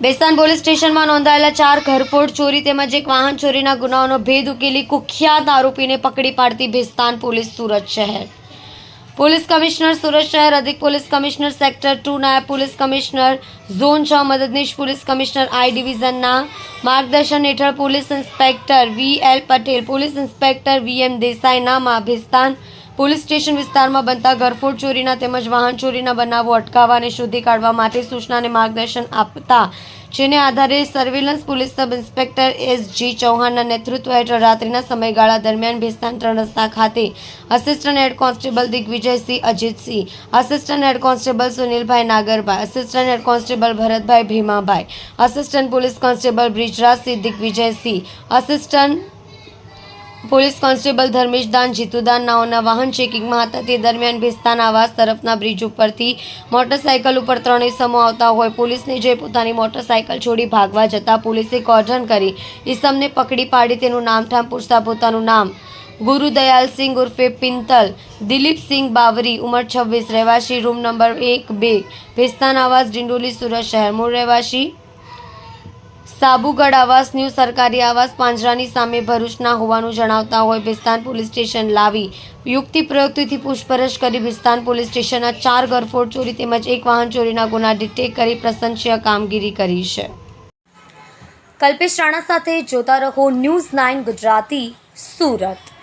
Bestan police સ્ટેશનમાં નોંધાયેલા 4 ઘરફોડ ચોરી તેમજ એક વાહન ચોરીના ગુનાઓનો ભેદ ઉકેલી કુખ્યાત આરોપીને પકડી પાડતી બેસ્તાન પોલીસ સુરત શહેર. પોલીસ કમિશનર સુરત શહેર, અધિક પોલીસ કમિશનર સેક્ટર 2, નાયબ પોલીસ કમિશનર ઝોન 6, મદદનીશ પોલીસ કમિશનર આઈ ડિવિઝનના માર્ગદર્શન હેઠળ police inspector V L. Patel, police inspector V M. Desai નામા બેસ્તાન પોલીસ સ્ટેશન વિસ્તારમાં બનતા ઘરફોડ ચોરીના તેમજ વાહન ચોરીના બનાવો અટકાવવા અને શોધી કાઢવા માટે સૂચના અને માર્ગદર્શન આપતા, જેને આધારે surveillance police sub inspector S G. ચૌહાણના નેતૃત્વ હેઠળ રાત્રિના સમયગાળા દરમિયાન બેસ્તાન 3 રસ્તા ખાતે assistant head constable Digvijaysinh Ajitsinh, assistant head constable Sunilbhai Nagarbhai, assistant head constable Bharatbhai Bhimabhai, assistant police constable Brijrajsinh Digvijaysinh, assistant police constable Dharmeshdan Jitudan નાઓના વાહન ચેકિંગમાં હતા. તે દરમિયાન બેસ્તાન આવાસ તરફના બ્રિજ ઉપરથી મોટરસાઇકલ ઉપર 3 ઇસમો આવતા હોય પોલીસને જોઈ પોતાની મોટરસાઇકલ છોડી ભાગવા જતા પોલીસે કોર્ડન કરી ઇસમને પકડી પાડી તેનું નામઠામ પૂછતા પોતાનું નામ ગુરુદયાલસિંહ ઉર્ફે પિંતલ દિલીપસિંહ બાવરી, ઉંમર 26, રહેવાસી રૂમ નંબર 1-2, બેસ્તાન આવાસ ડિંડોલી સુરત શહેર, મૂળ રહેવાસી સાબુગઢ આવાસ ન્યૂ સરકારી આવાસ પાંજરાની સામે ભરૂચના હોવાનું જણાવતા હોય બેસ્તાન પોલીસ સ્ટેશન લાવી યુક્તિ પ્રયુક્તિથી પૂછપરછ કરી બેસ્તાન પોલીસ સ્ટેશનના 4 ઘરફોડ ચોરી તેમજ એક વાહન ચોરીના ગુના ડિટેક્ટ કરી પ્રશંસનીય કામગીરી કરી છે. કલ્પેશ રાણા સાથે જોતા રહો ન્યૂઝ 9 ગુજરાતી, સુરત.